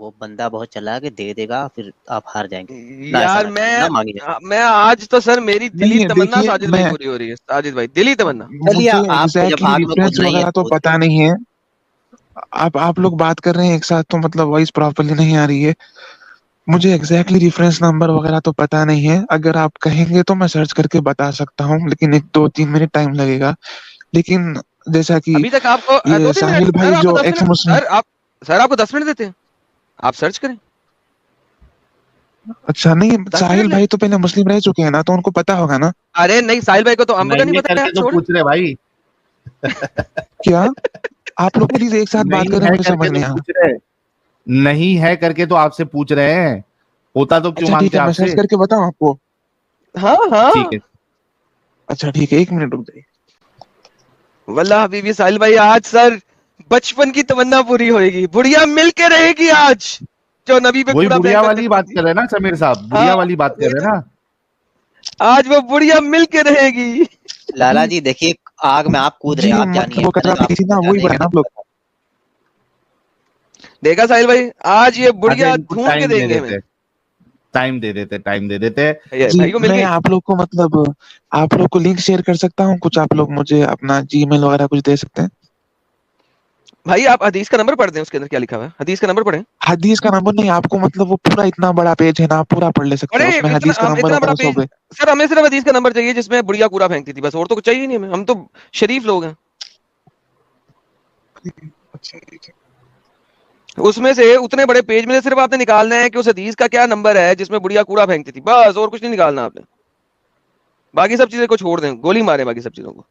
وہ بندہ بہت چلا کے دے دے گا, پھر آپ ہار جائیں گے. یار میں آج تو سر میری دلی تمنا ساجد بھائی پوری ہو رہی ہے. ساجد بھائی دلی تمنا. چلیے آپ کو جب آگ میں کودنا ہی ہے تو پتا نہیں ہے. آپ لوگ بات کر رہے ہیں ایک ساتھ تو مطلب وائس پراپرلی نہیں آ رہی ہے. مجھے ایگزیکٹلی ریفرنس نمبر وغیرہ تو پتا نہیں ہے. اگر آپ کہیں گے تو میں سرچ کر کے بتا سکتا ہوں, لیکن 2-3 منٹ ٹائم لگے گا. لیکن جیسا کہ ابھی تک آپ کو یہ ساحل بھائی جو ایکس مسلم, سر آپ کو 10 منٹ دیتے ہیں, آپ سرچ کریں. اچھا نہیں, ساحل بھائی تو پہلے مسلم رہ چکے ہیں نا, تو ان کو پتا ہوگا نا. ارے نہیں, ساحل بھائی کو تو ہم کا نہیں پتا ہے. تو پوچھ رہے بھائی کیا آپ لوگ پلیز ایک ساتھ بات کریں, مجھے سمجھ نہیں آ. نہیں ہے کر کے تو آپ سے پوچھ رہے ہیں, ہوتا تو کیوں مانگتے آپ سے. میں سرچ کر کے بتاؤں آپ کو. ہاں ٹھیک ہے. اچھا ٹھیک ہے, 1 منٹ رک جائیے. واللہ حبیبی ساحل بھائی آج سر بچپن کی تمنا پوری ہوئے گی. بڑھیا مل کے رہے گی آج, جو نبی پہ وہی کوڑا بڑھیا والی بات کر رہے ہیں نا سمیر صاحب, بڑھیا والی بات کر رہے ہیں نا. آج وہ بڑھیا مل کے رہے گی. لالا جی دیکھیے, آگ میں آپ کود رہے ہیں, آپ جانیے وہی بنا آپ لوگ. دیکھا ساحل بھائی, آج یہ بڑھیا ڈھونڈ کے دیں گے ہمیں. ٹائم دے دیتے. میں آپ لوگ کو مطلب آپ لوگ کو لنک شیئر کر سکتا ہوں کچھ, آپ لوگ مجھے اپنا جی میل وغیرہ کچھ دے سکتے ہیں. بھائی آپ حدیث کا نمبر پڑھ دیں, اس کے اندر کیا لکھا ہوا ہے, حدیث کا نمبر پڑھیں. حدیث کا نمبر نہیں, آپ کو مطلب وہ پورا اتنا بڑا پیج ہے نا, آپ پورا پڑھ لے سکتے ہیں. اس میں حدیث کا نمبر اتنا بڑا پیج, سر ہمیں صرف حدیث کا نمبر چاہیے جس میں بڑھیا کوڑا پھینکتی تھی, بس اور تو کچھ چاہیے نہیں ہمیں. ہم تو شریف لوگ ہیں. اس میں سے اتنے بڑے پیج میں سے صرف آپ نے نکالنا ہے کہ اس حدیث کا کیا نمبر ہے جس میں بڑھیا کوڑا پھینکتی تھی, بس اور کچھ نہیں نکالنا آپ نے. باقی سب چیزیں کو چھوڑ دیں, گولی مارے باقی سب چیزوں کو.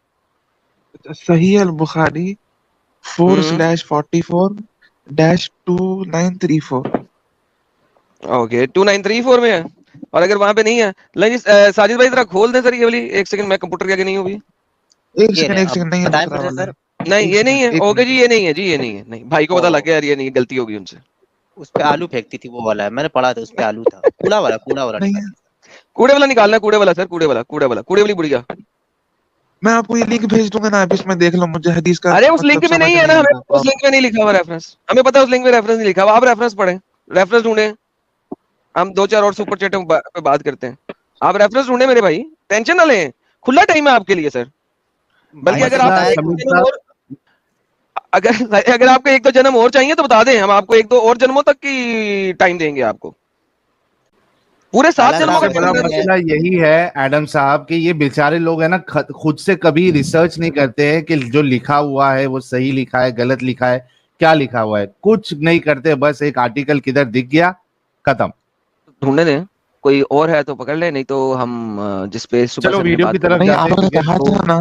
صحیح البخاری 4/44-2934. اوکے 2934 میں ہے, اور اگر وہاں پہ نہیں ہے, ساجد بھائی ذرا کھول دیں سر یہ والی. ایک سیکنڈ, میں کمپیوٹر کے آگے نہیں ہوں بھی. ایک سیکنڈ نہیں بتائیں مجھے سر, نہیں یہ نہیں ہے. اوکے جی, یہ نہیں ہے جی, یہ نہیں ہے. نہیں بھائی کو پتا لگ گیا یار, یہ نہیں, غلطی ہوگی ان سے. اس پہ آلو پھینکتی تھی وہ والا ہے, میں نے پڑھا تھا اس پہ آلو تھا. کوڑا والا کوڑے والا نکالنا ہے, کوڑے والا سر, کوڑے والی بڑھیا. میں آپ کو یہ لنک بھیج دوں گا نا, آپ اس میں دیکھ لو. مجھے حدیث کا ارے اس لنک میں نہیں ہے نا, ہمیں اس لنک میں نہیں لکھا ہوا ریفرنس. ہمیں پتا اس لنک میں ریفرنس نہیں لکھا ہوا. آپ ریفرنس پڑھیں, ریفرنس ڈھونڈیں. ہم 2-4 اور سپر چیٹ پہ بات کرتے ہیں. آپ ریفرنس ڈھونڈیں میرے بھائی, ٹینشن نہ لیں, کھلا ٹائم ہے آپ کے لیے سر. بلکہ اگر آپ اگر آپ کو 1-2 جنم اور چاہیے تو بتا دیں, ہم آپ کو 1-2 اور جنموں تک کی ٹائم دیں گے آپ کو. پورے 7 جنموں کا بڑا مسئلہ یہی ہے ایڈم صاحب کہ یہ بیچارے لوگ ہیں نا, خود سے کبھی ریسرچ نہیں کرتے ہیں کہ جو لکھا ہوا ہے وہ صحیح لکھا ہے, غلط لکھا ہے, کیا لکھا ہوا ہے, کچھ نہیں کرتے. بس ایک آرٹیکل کدھر دکھ گیا, ختم. ڈھونڈنے دیں, کوئی اور ہے تو پکڑ لیں, نہیں تو ہم جس پہ صبح چلو ویڈیو کی طرف نہیں. آپ نے کہا تھا نا,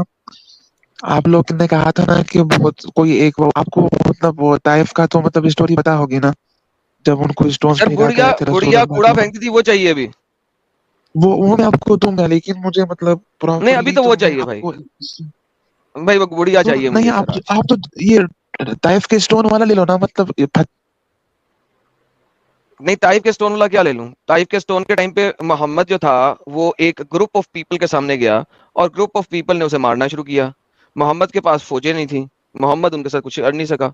آپ لوگ نے کہا تھا نا کہ بہت کوئی ایک, آپ کو مطلب وہ طائف کا تو مطلب اسٹوری پتا ہوگی نا, جب ان کو اسٹونز پھینکا کرے تھے رسول اللہ. کوڑا پھینکتی تھی وہ چاہیے ابھی, وہ میں آپ کو دوں گا, لیکن مجھے مطلب نہیں ابھی تو وہ چاہیے بھائی. بھائی وہ بڑھیا چاہیے مجھے. آپ تو یہ طائف کے اسٹون والا لے لو نا, مطلب نہیں طائف کے اسٹون والا کیا لے لوں. طائف کے اسٹون کے ٹائم پہ محمد جو تھا وہ ایک گروپ آف پیپل کے سامنے گیا, اور گروپ آف پیپل نے اسے مارنا شروع کیا. محمد کے پاس فوجیں نہیں تھیں, محمد ان کے ساتھ کچھ کر نہیں سکا.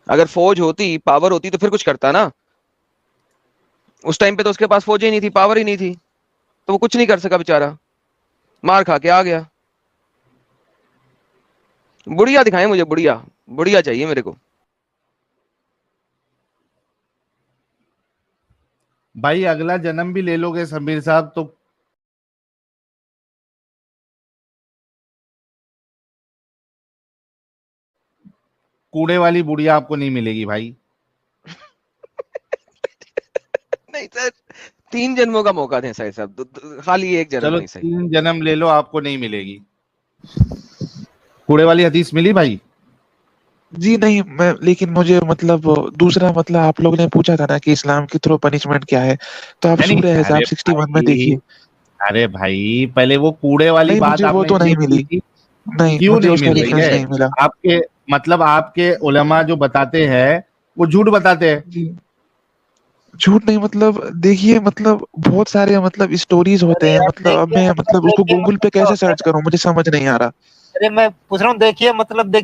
اگر فوج ہوتی, پاور ہوتی تو پھر کچھ کرتا نا. اس ٹائم پہ تو اس کے پاس فوجیں نہیں تھی, پاور ہی نہیں تھی, تو وہ کچھ نہیں کر سکا بیچارہ, مار کھا کے آ گیا. بڑھیا دکھائیں مجھے, بڑھیا چاہیے میرے کو. بھائی اگلا جنم بھی لے لو گے سمیر صاحب تو کوڑے والی بڑھیا آپ کو نہیں ملے گی بھائی. نہیں سر, 3 جنموں کا موقع دیں سر صاحب, خالی ایک جنم چلو نہیں. صحیح 3 جنم لے لو, آپ کو نہیں ملے گی. کوڑے والی حدیث ملی بھائی؟ جی نہیں, میں لیکن مجھے مطلب دوسرا, مطلب آپ لوگ نے پوچھا تھا نا کہ اسلام کی تھرو پنشمنٹ کیا ہے, تو آپ سورہ احزاب 61 میں دیکھیے. ارے بھائی پہلے وہ کوڑے والی بات آپ نے نہیں ملی, نہیں کیوں مجھے نہیں اس کا مل رہی ریفرنس ہے؟ نہیں ملا. آپ کے مطلب آپ کے علماء جو بتاتے ہیں وہ جھوٹ بتاتے ہیں. جی جھوٹ نہیں, مطلب دیکھیے, مطلب بہت سارے مطلب اسٹوریز ہوتے ہیں, مطلب اب میں مطلب اس کو گوگل پہ کیسے سرچ کروں, مجھے سمجھ نہیں آ رہا. ارے میں پوچھ رہا ہوں, دیکھیے مطلب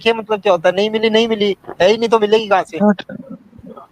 کیا ہوتا ہے, نہیں ملی ہے ہی نہیں, تو ملے گی کہاں سے؟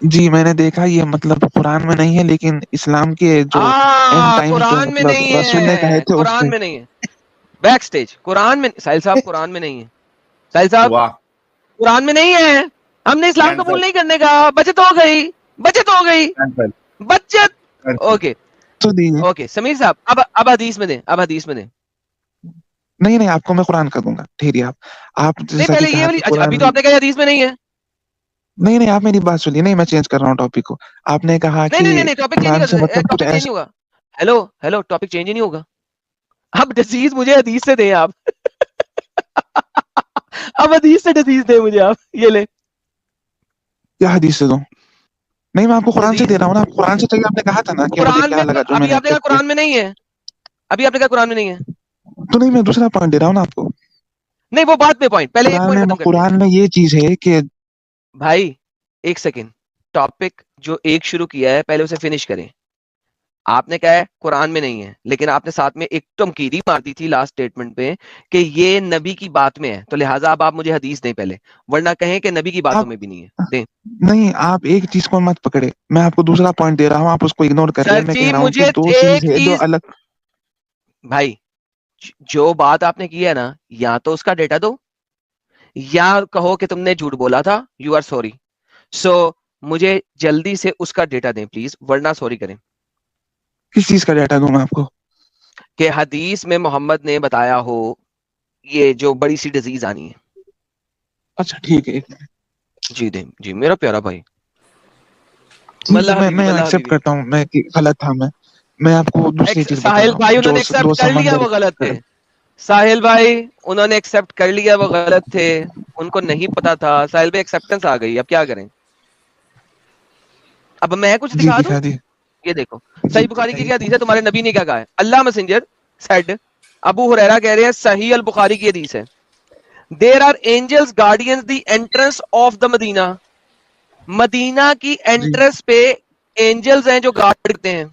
جی میں نے دیکھا یہ مطلب قرآن میں نہیں ہے لیکن اسلام کے جو اینڈ ٹائم جو قرآن میں مطلب نہیں رسول نے کہے ہے، تھے اس قرآن پہ. میں نہیں ہے. بیک سٹیج قرآن میں، ساحل صاحب قرآن میں نہیں ہے، ساحل صاحب واہ قرآن میں نہیں ہے. ہم نے اسلام قبول نہیں کرنے کا. بچت ہو گئی، بچت ہو گئی، بچت. اوکے تو دیجیے. اوکے سمیر صاحب اب حدیث میں دیں، اب حدیث میں دیں. نہیں نہیں آپ کو میں قرآن کر دوں گا، ٹھہریے آپ نہیں جیسا کہ پہلے یہ کہا والی، کہ اچھا ابھی قرآن. تو آپ نے کہا حدیث میں نہیں ہے. نہیں نہیں آپ میری بات سنیے، نہیں میں چینج کر رہا ہوں ٹاپک کو. آپ نے کہا نہیں کہ نہیں نہیں ٹاپک چینج قرآن سے نہیں، مطلب کچھ ٹاپک چینج نہیں ایسا. ہوگا. ہیلو ہیلو ٹاپک چینج ہی نہیں ہوگا. اب ڈیزیز مجھے حدیث سے دیں آپ. اب حدیث سے ڈیزیز دیں مجھے آپ، یہ لے کیا حدیث سے دوں؟ نہیں میں آپ کو قرآن سے ڈیزیز. دے رہا ہوں نا. آپ قرآن سے چاہیے، آپ نے کہا تھا نا کہ مجھے قرآن کیا میں لگا جو میں ابھی نے آپ نے کہا ایکسپٹ کیا. قرآن میں نہیں ہے، ابھی آپ نے کہا قرآن میں نہیں ہے. تو نہیں میں دوسرا پوائنٹ دے رہا ہوں نا آپ کو. نہیں وہ بات میں پوائنٹ، پہلے ایک پوائنٹ ختم کر لیں. قرآن میں یہ چیز ہے کہ بھائی ایک سیکنڈ، ٹاپک جو ایک شروع کیا ہے پہلے اسے فنش کریں. آپ نے کہا ہے قرآن میں نہیں ہے، لیکن آپ نے ساتھ میں ایک تمکیری مار دی تھی لاسٹ اسٹیٹمنٹ پہ کہ یہ نبی کی بات میں ہے، تو لہٰذا اب آپ مجھے حدیث دیں پہلے، ورنہ کہیں کہ نبی کی باتوں آپ میں بھی نہیں ہے. دیں نہیں، آپ ایک چیز کو مت پکڑے. میں آپ کو دوسرا پوائنٹ دے رہا ہوں، آپ اس کو اگنور کر رہے سر ہیں. میں جی. کہہ رہا ہوں کہ مجھے دو چیز ایک ہے جو چیز الگ. بھائی، جو بات آپ نے کی ہے نا، یا تو اس کا ڈیٹا دو یا کہو کہ تم نے جھوٹ بولا تھا، یو آر سوری. سو مجھے جلدی سے اس کا ڈیٹا دیں پلیز، ورنہ سوری کریں. کس چیز کا ڈیٹا دوں میں آپ کو؟ کہ حدیث میں محمد نے بتایا ہو یہ جو بڑی سی ڈیزیز آنی ہے. اچھا ٹھیک ہے، ایک منٹ. جی دیں جی میرا پیارا بھائی. ٹھیک ملا ہے حبیبی، میں ملا ایکسپٹ حبیبی. کرتا ہوں میں کہ غلط تھا. میں آپ کو دوسری چیز بتا ساحل رہا بھائی ہوں انہوں نے جو ایکسپٹ دو کر لیا سمندر. وہ غلط تھے. ساحل بھائی انہوں نے ایکسپٹ کر لیا وہ غلط تھے، ان کو نہیں پتا تھا. ساحل بھائی ایکسپٹنس آ گئی، اب کیا کریں؟ اب میں کچھ جی دکھا دوں؟ دکھا دی. یہ دیکھو جی صحیح بخاری کی دکھائیے. کیا حدیث ہے، تمہارے نبی نے کیا کہا ہے. اللہ میسنجر سیڈ، ابو ہریرہ کہہ رہے ہیں صحیح البخاری کی حدیث ہے. There are angels guardians the entrance of the Medina. Medina کی جی انٹرنس پہ اینجلز ہیں جو گارڈ کرتے ہیں.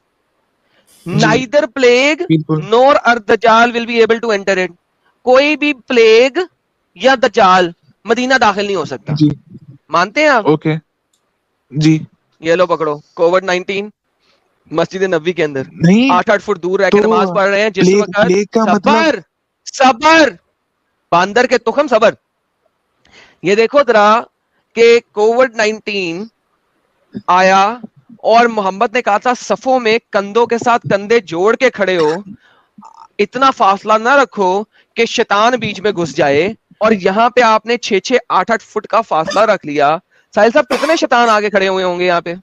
جی نائدر پلیگ بالکل. Nor or Dajjal will be able to enter it. کوئی بھی پلیگ یا دجال مدینہ داخل نہیں ہو سکتا. جی مانتے ہیں آپ؟ اوکے. جی یہ لو پکڑو کووڈ 19 مسجد نبوی کے اندر نہیں 8 فٹ دور رہ تو کے نماز پڑھ رہے ہیں جس پلیگ وقت. کا مطلب. صبر صبر باندر کے تخم صبر. یہ دیکھو ذرا کہ کووڈ 19 آیا اور محمد نے کہا تھا صفوں میں کندھوں کے ساتھ کندھے جوڑ کے کھڑے ہو، اتنا فاصلہ نہ رکھو کہ شیطان بیچ میں گھس جائے. اور یہاں پہ آپ نے 6-6 8-8 فٹ کا فاصلہ رکھ لیا. ساحل صاحب کتنے شیطان آگے کھڑے ہوئے ہوں گے یہاں پہ؟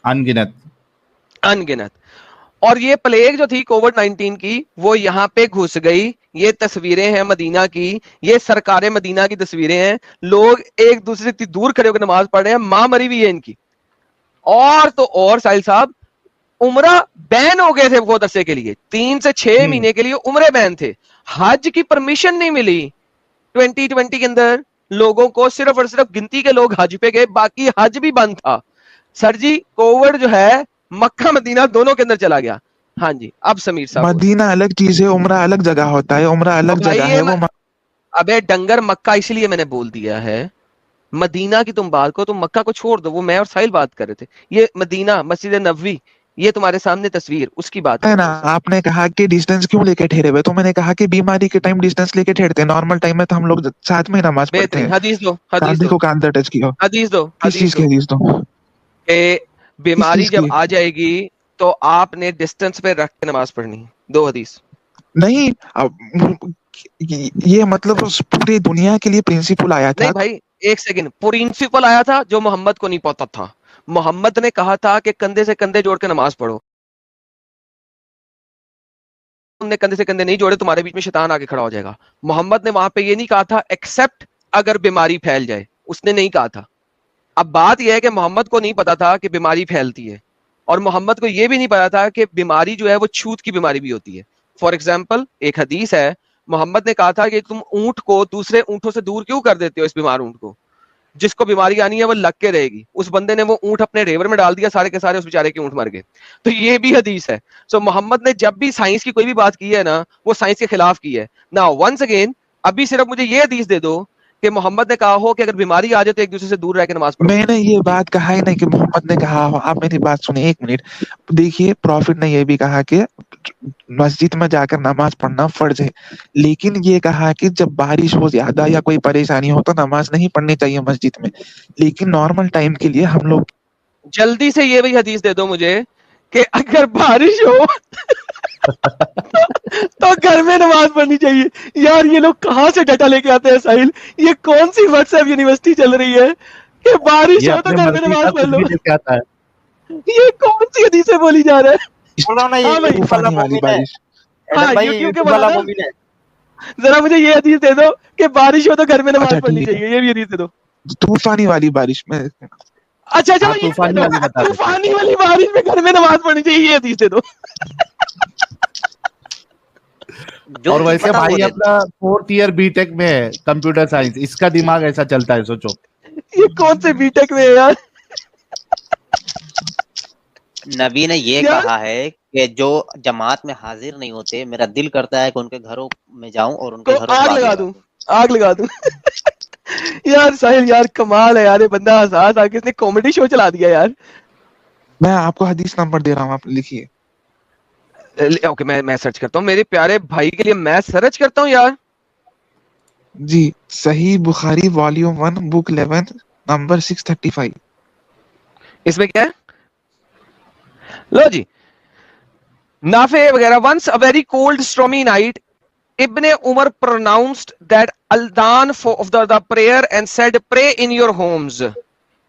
انگنت. انگنت. اور یہ پلیگ جو تھی کووڈ 19 کی وہ یہاں پہ گھس گئی. یہ تصویریں ہیں مدینہ کی، یہ سرکار مدینہ کی تصویریں ہیں. لوگ ایک دوسرے سے اتنی دور کھڑے ہو کے نماز پڑھ رہے ہیں، ماں مری ہوئی ہے ان کی. اور تو اور ساحل صاحب عمرہ بین ہو گئے تھے وہ عرصے کے لیے، 3 سے 6 مہینے کے لیے عمرے بین تھے. حج کی پرمیشن نہیں ملی 2020 کے اندر لوگوں کو، صرف اور صرف گنتی کے لوگ حج پہ گئے، باقی حج بھی بند تھا. سر جی کووڈ جو ہے مکہ مدینہ دونوں کے اندر چلا گیا. ہاں جی اب سمیر صاحب بولیں. مدینہ الگ چیز ہے، عمرہ الگ جگہ ہوتا ہے. عمرہ اور الگ بھائی جگہ یہ ہے وہ. ابے ڈنگر مکہ اس لیے میں نے بول دیا ہے. مدینہ کی تم بات کو، تم مکہ کو چھوڑ دو، وہ میں اور ساحل بات کر رہے تھے. یہ مدینہ مسجد نبوی یہ تمہارے سامنے تصویر اس کی بات ہے کر نا. رہے ہیں سر. آپ نے کہا کہ ڈسٹینس کیوں لے کے ٹھہرے ہوئے، تو میں نے کہا کہ بیماری کے ٹائم ڈسٹینس لے کے ٹھہرتے ہیں، نارمل ٹائم میں تو ہم لوگ ساتھ میں نماز پڑھتے بہترین ہیں. حدیث دو، حدیث کاندھے دو، کو کاندھا ٹچ کیا. حدیث دو، کس حدیث چیز کی دو حدیث دو؟ کہ کس بیماری چیز جب کی؟ آ جائے گی تو آپ نے ڈسٹینس پہ رکھ کے نماز پڑھنی. دو حدیث. نہیں یہ مطلب پوری دنیا کے لیے پرنسپل آیا تھا. نہیں بھائی ایک سیکنڈ، پرنسپل آیا تھا جو محمد کو نہیں پتا تھا. محمد نے کہا تھا کہ کندھے سے کندھے جوڑ کے نماز پڑھو. تم نے کندھے سے کندھے نہیں جوڑے، تمہارے بیچ میں شیطان آگے کھڑا ہو جائے گا. محمد نے وہاں پہ یہ نہیں کہا تھا ایکسپٹ اگر بیماری پھیل جائے، اس نے نہیں کہا تھا. اب بات یہ ہے کہ محمد کو نہیں پتا تھا کہ بیماری پھیلتی ہے، اور محمد کو یہ بھی نہیں پتا تھا کہ بیماری جو ہے وہ چھوت کی بیماری بھی ہوتی ہے. فار ایگزامپل ایک حدیث ہے، محمد نے کہا تھا کہ تم اونٹ کو دوسرے اونٹوں سے دور کیوں کر دیتے ہو، اس بیمار اونٹ کو، جس کو بیماری آنی ہے وہ لگ کے رہے گی. اس بندے نے وہ اونٹ اپنے ریور میں ڈال دیا، سارے کے سارے اس بیچارے کے اونٹ مر گئے. تو یہ بھی حدیث ہے. سو محمد نے جب بھی سائنس کی کوئی بھی بات کی ہے نا، وہ سائنس کے خلاف کی ہے. نا ونس اگین ابھی صرف مجھے یہ حدیث دے دو کہ محمد نے کہا ہو کہ اگر بیماری آ جائے تو ایک دوسرے سے دور رہ کے نماز پڑھو. میں نے یہ بات کہا ہی نہیں کہ محمد نے کہا ہو. آپ میری بات سنیں ایک منٹ. دیکھیے پروفٹ نے یہ بھی کہا کہ مسجد میں جا کر نماز پڑھنا فرض ہے, لیکن یہ کہا کہ جب بارش ہو زیادہ یا کوئی پریشانی ہو تو نماز نہیں پڑھنی چاہیے مسجد میں. لیکن نارمل ٹائم کے لیے ہم لوگ جلدی سے یہ بھی حدیث دے دو مجھے کہ اگر بارش ہو تو گھر میں نماز پڑھنی چاہیے. یار یہ لوگ کہاں سے ڈیٹا لے کے آتے ہیں ساحل؟ یہ کون سی واٹس ایپ یونیورسٹی چل رہی ہے کہ بارش یہ ہو تو اپنے گھر میں مرضی نماز کا پڑھ کچھ لو؟ بھی لے کے آتا ہے. یہ کون سی حدیثیں بولی جا رہا ہے؟ مولانا یہ ہاں بھائی، یوٹیوب والا طوفانی والی مومن ہے. بارش. ہاں ایڈم بھائی یوٹیوب کے یوٹیوب والا مولانا مومن ہے. ذرا مجھے یہ حدیث دے دو کہ بارش ہو تو گھر میں نماز اچھا پڑھنی ٹھیک ہے, چاہیے. یہ بھی حدیث دے دو. طوفانی والی بارش میں اچھا چلو ہاں یہ دے طوفانی دو, والی بتا دو. طوفانی والی بارش میں گھر میں نماز پڑھنی چاہیے. یہ حدیث دے دو. جو اور چیز ویسے پتا وہ بھائی دے. اپنا 4th ایئر بی ٹیک میں ہے کمپیوٹر سائنس, اس کا دماغ ایسا چلتا ہے سوچو. یہ کون سے بی ٹیک میں ہے یار؟ نبی نے یہ یار کہا ہے کہ جو جماعت میں حاضر نہیں ہوتے میرا دل کرتا ہے کہ ان کے گھروں میں جاؤں اور ان کو کے گھروں آگ کو لگا لگا دوں, دوں. آگ لگا دوں. یار ساحل یار کمال ہے یار, یہ بندہ آزاد آ کے اس نے کامیڈی شو چلا دیا یار. میں آپ کو حدیث نمبر دے رہا ہوں, آپ لکھیے. اوکے میں سرچ کرتا ہوں. میرے پیارے بھائی کے لیے میں سرچ کرتا ہوں یار. جی صحیح بخاری والیوم 1 بک 11 نمبر 635. اس میں کیا ہے؟ لو جی, نافع وغیرہ. Once a very cold stormy night Ibn Umar pronounced that Aldan of the prayer and said, pray in your homes.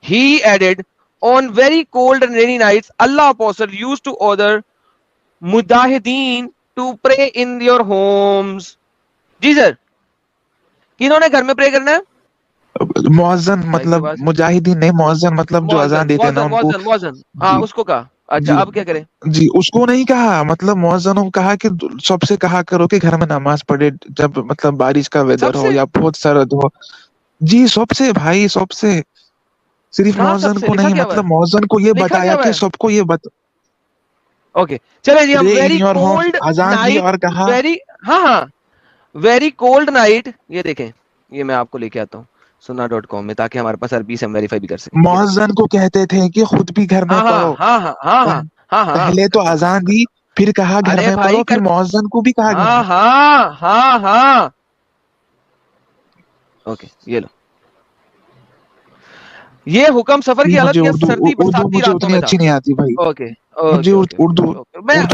He added, on very cold and rainy nights, Allah Apostle used to order Mujahideen to pray in your homes. جی سر, کنہوں نے گھر میں پرے کرنا ہے؟ مؤذن مطلب مجاہدین نہیں, مؤذن مطلب جو اذان دیتے ہیں نا ان کو. مؤذن ہاں اس کو کہا. اچھا اب کیا کریں؟ جی اس کو نہیں کہا, مطلب مؤذنوں کو کہا کہ سب سے کہا کرو کہ گھر میں نماز پڑھے جب مطلب بارش کا ویدر ہو یا بہت سرد ہو. جی سب سے بھائی, سب سے, صرف مؤذن کو نہیں, مطلب مؤذن کو یہ بتایا کہ سب کو یہ اوکے چلے جی. ہم ویری کولڈ نائٹ, ویری ہاں ویری کولڈ نائٹ. یہ دیکھیں, یہ میں آپ کو لے کے آتا ہوں sunnah.com میں تاکہ ہمارے پاس عربی سے ہم ویریفائی بھی کر سکیں. مؤذن کو کہتے تھے کہ خود بھی گھر میں پڑھو. پہلے تو اذان دی, پھر کہا گھر میں پڑھو, پھر مؤذن کو بھی کہا گھر میں. ہاں اوکے یہ لو, یہ حکم سفر کی حالت یا سردی برساتی راتوں میں تھا. اچھی نہیں آتی بھائی, اوکے مجھے اردو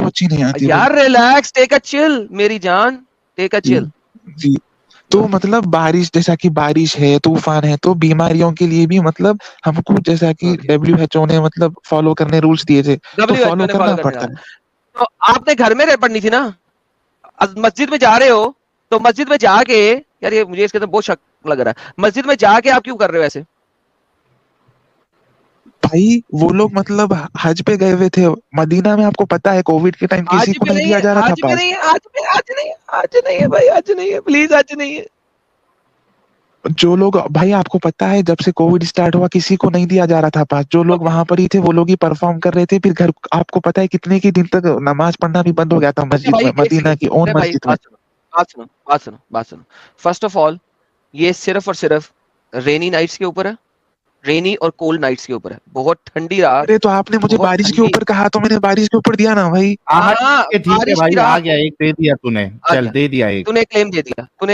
اچھی نہیں آتی یار. ریلیکس, ٹیک اے چل میری جان, ٹیک اے چل. جی تو مطلب بارش, جیسا کہ بارش ہے, طوفان ہے, تو بیماریوں کے لیے بھی مطلب ہم کو جیسا کہ WHO نے مطلب فالو کرنے رولز دیے تھے تو فالو کرنا پڑتا ہے. تو آپ نے گھر میں پڑھنی تھی نا. مسجد میں جا رہے ہو تو مسجد میں جا کے, یار یہ مجھے اس کے اندر بہت شک لگ رہا ہے, مسجد میں جا کے آپ کیوں کر رہے ہو ایسے؟ بھائی وہ لوگ مطلب حج پہ گئے ہوئے تھے مدینہ میں, آپ کو پتا ہے کووڈ کے ٹائم کسی کو نہیں دیا جا رہا تھا پاس. آج نہیں ہے بھائی, آج نہیں ہے پلیز, آج نہیں ہے. جو لوگ بھائی آپ کو پتا ہے جب سے کووڈ اسٹارٹ ہوا کسی کو نہیں دیا جا رہا تھا پاس. جو لوگ وہاں پر ہی تھے وہ لوگ ہی پرفارم کر رہے تھے. پھر گھر آپ کو پتا ہے کتنے کی دن تک نماز پڑھنا بھی بند ہو گیا تھا مسجد میں, مدینہ کی اون مسجد میں. بات سنو. فرسٹ آف آل یہ صرف اور صرف رینی نائٹس کے اوپر ہے, رینی اور کولڈ نائٹس کے اوپر ہے. بہت ٹھنڈی رات. ارے تو آپ نے مجھے بارش کے اوپر کہا تو میں نے بارش کے اوپر دیا نا بھائی. ٹھیک ہے بھائی, آ گیا ایک دے دیا تو نے, چل دے دیا ایک, تو نے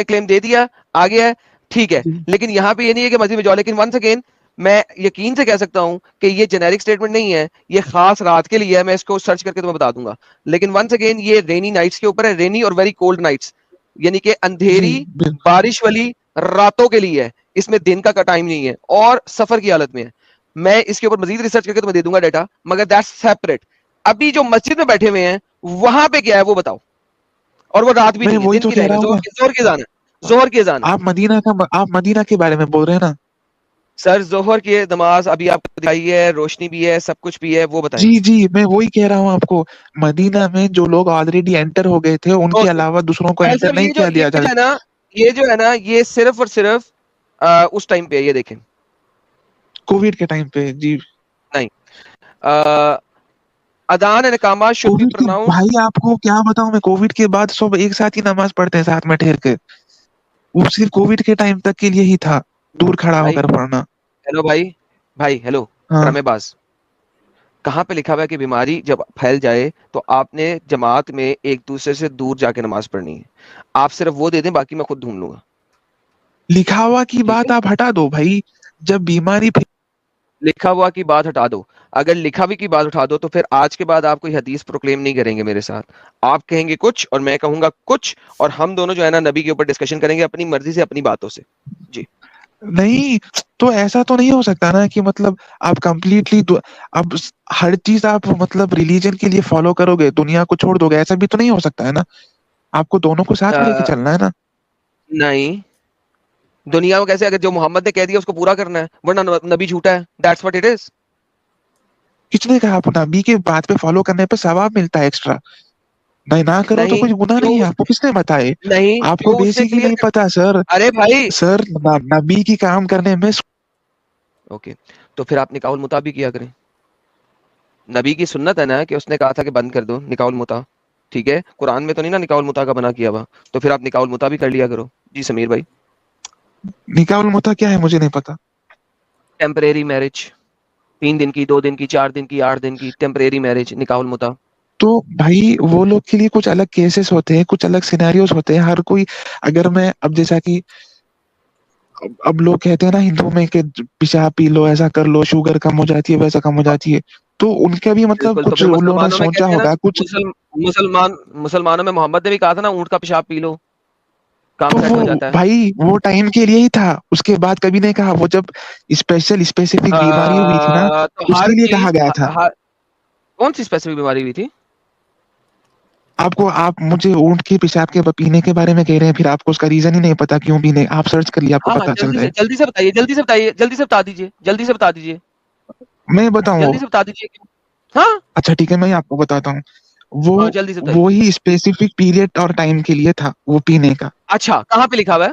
کلیم دے دیا, آ گیا ہے ٹھیک ہے. لیکن یہاں پہ یہ نہیں ہے کہ مسجد میں جاؤ. لیکن ونس اگین میں یقین سے کہہ سکتا ہوں کہ یہ جنیرک سٹیٹمنٹ نہیں ہے, یہ خاص رات کے لیے ہے. میں اس کو سرچ کر کے تمہیں بتا دوں گا. لیکن ونس اگین یہ رینی نائٹس کے اوپر ہے, رینی اور ویری کولڈ نائٹس, یعنی کہ اندھیری بارش والی راتوں کے لیے ہے. اس میں دن کا ٹائم نہیں ہے اور سفر کی حالت میں ہے. میں اس کے اوپر مزید ریسرچ کر کے تمہیں دے دوں گا ڈیٹا, مگر دیٹس سیپریٹ. ابھی جو مسجد میں بیٹھے ہوئے ہیں وہاں پہ کیا ہے وہ بتاؤ, اور وہ رات بھی نہیں ہے, دن کی رہے گا. زہر کی اذان ہے, زہر کی اذان ہے. آپ مدینہ کے بارے میں بول رہے ہیں نا سر؟ ظہر کی نماز ابھی آپ کو دکھائی ہے, روشنی بھی ہے, سب کچھ بھی ہے, وہ بتائیں. جی میں وہی کہہ رہا ہوں آپ کو, مدینہ میں جو لوگ آلریڈی انٹر ہو گئے تھے ان کے علاوہ دوسروں کو انٹر نہیں کیا دیا جاتا. یہ جو ہے نا یہ صرف اور صرف اس ٹائم پہ, یہ دیکھیں کووڈ کے ٹائم پہ. جی نہیں, اذان اور اقامات should be pronounced. بھائی آپ کو کیا بتاؤں میں, کووڈ کے بعد سب ایک ساتھ ہی نماز پڑھتے ہیں ساتھ میں ٹھہر کے. وہ صرف کووڈ کے ٹائم تک کے لیے ہی تھا, دور کھڑا ہو بھائی کر پڑھنا. ہیلو بھائی ہیلو ہاں ڈرامے باز, کہاں پہ لکھا ہوا ہے کہ بیماری جب پھیل جائے تو آپ نے جماعت میں ایک دوسرے سے دور جا کے نماز پڑھنی ہے؟ آپ صرف وہ دے دیں, باقی میں خود ڈھونڈ لوں گا. لکھا ہوا کی ٹھیک بات ہے, آپ ہٹا دو بھائی, جب بیماری لکھا ہوا کی بات ہٹا دو. اگر لکھا ہوئی کی بات اٹھا دو تو پھر آج کے بعد آپ کوئی حدیث پروکلیم نہیں کریں گے میرے ساتھ. آپ کہیں گے کچھ اور میں کہوں گا کچھ, اور ہم دونوں جو ہے نا نبی کے اوپر ڈسکشن کریں گے اپنی مرضی سے اپنی باتوں سے. جی نہیں, تو ایسا تو نہیں ہو سکتا نا کہ مطلب آپ کمپلیٹلی اب ہر چیز آپ مطلب ریلیجن کے لیے فالو کرو گے, دنیا کو چھوڑ دو گے, ایسا بھی تو نہیں ہو سکتا ہے نا. آپ کو دونوں کو ساتھ میں لے کے چلنا ہے نا. نہیں, دنیا کو کیسے, اگر جو محمد نے کہہ دیا اس کو پورا کرنا ہے, ورنہ نبی جھوٹا ہے. That's what it is. کس نے کہا, آپ نبی کے بات پہ فالو کرنے پہ ثواب ملتا ہے ایکسٹرا, نہیں نہ کرو تو نہیں, کچھ گناہ کیوں نہیں ہے. آپ کو کس نے بتائے, نہیں, آپ کو کیوں اس نے بیسک ہی کلیئر نہیں کر, پتا سر. ارے بھائی سر نبی کی کام کرنے میں اوکے, تو پھر آپ نکاح المتا بھی کیا کریں. نبی کی سنت ہے نا کہ اس نے کہا تھا کہ بند کر دو نکاح المتا, ٹھیک ہے, قرآن میں تو نہیں نا نکاح المتا کا بنا کیا ہوا, تو پھر آپ نکاح المتا بھی کر لیا کرو. جی سمیر بھائی. نکاح المتا کیا ہے مجھے نہیں پتا. ٹیمپریری میرج, 3 دن کی, 2 دن کی, 4 دن کی, 8 دن کی ٹیمپریری میرج, نکاح المتا. تو بھائی وہ لوگ کے لیے کچھ الگ کیسز ہوتے ہیں, کچھ الگ سینیریوز ہوتے ہیں. ہر کوئی, اگر میں اب جیسا کہ اب لوگ کہتے ہیں نا ہندوؤں میں کہ پیشاب پی لو, ایسا کر لو, شوگر کم ہو جاتی ہے, ویسا کم ہو جاتی ہے, تو ان کا بھی مطلب بالکل, تو کچھ پھر ان لوگوں نے مسلمانوں میں سوچا کہتے ہیں نا, ہوگا کچھ. مسلمانوں میں محمد نے بھی کہا تھا نا اونٹ کا پیشاب پی لو, کام تو سیٹ ہو وہ جاتا ہے. بھائی وہ ٹائم کے لیے ہی تھا, اس کے بعد کبھی نہیں کہا. وہ جب اسپیسیفک بیماری ہوئی تھی نا, تو اس ہر کے لیے کہا چیز, گیا تھا. کون سی اسپیسیفک بیماری ہوئی تھی؟ آپ مجھے اونٹ کے پیشاب کے پینے کے بارے میں کہہ رہے ہیں, پھر آپ کو اس کا ریزن ہی نہیں پتا کیوں پینے. آپ سرچ کر لیے, آپ کو ہاں پتا چل جلدی جائے. سے جلدی سے بتائیے, جلدی سے بتائیے, جلدی سے بتا دیجیے, جلدی سے بتا دیجیے, میں بتاؤں, جلدی سے بتا دیجیے. ہاں اچھا ٹھیک ہے, میں آپ کو بتاتا ہوں. وہ ہاں جلدی سے بتائیے. وہی اسپیسیفک پیریڈ اور ٹائم کے لیے تھا وہ پینے کا. اچھا کہاں پہ لکھا ہوا ہے؟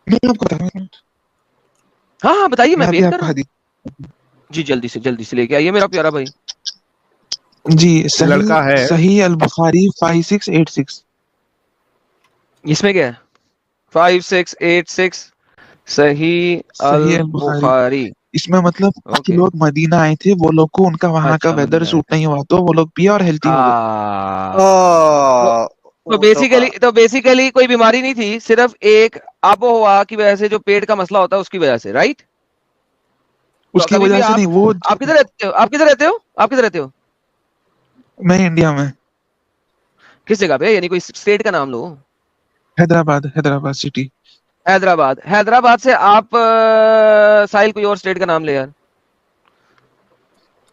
میں آپ کو بتا رہا ہوں, ہاں ہاں بتائیے, میں میں ابھی ویٹ آپ کر کو رہا ہوں. جی جلدی سے لے کے آئیے میرا پیارا بھائی. جی لڑکا ہے صحیح البخاری 5686. اس میں کیا ہے؟ 5686 صحیح صحیح البخاری, البخاری. اس میں مطلب کچھ اوکے, لوگ مدینہ آئے تھے, وہ لوگ کو ان کا وہاں کا اچھا ویدر مدینہ. سوٹ نہیں ہوا تو وہ لوگ پیا اور ہیلتھی ہو گئے. تو اونٹوں کا بیسیکلی کوئی بیماری نہیں تھی, صرف ایک آب و ہوا کی وجہ سے جو پیٹ کا مسئلہ ہوتا ہے اس کی وجہ سے, رائٹ؟ اس تو کی کبھی وجہ بھی سے آپ نہیں, وہ آپ کدھر رہتے ہو, آپ کدھر رہتے ہو, آپ کدھر رہتے ہو, میں انڈیا میں, کس جگہ پہ, یعنی کوئی اسٹیٹ کا نام لو. حیدرآباد سٹی. حیدرآباد سے آپ ساحل کوئی اور اسٹیٹ کا نام لے یار.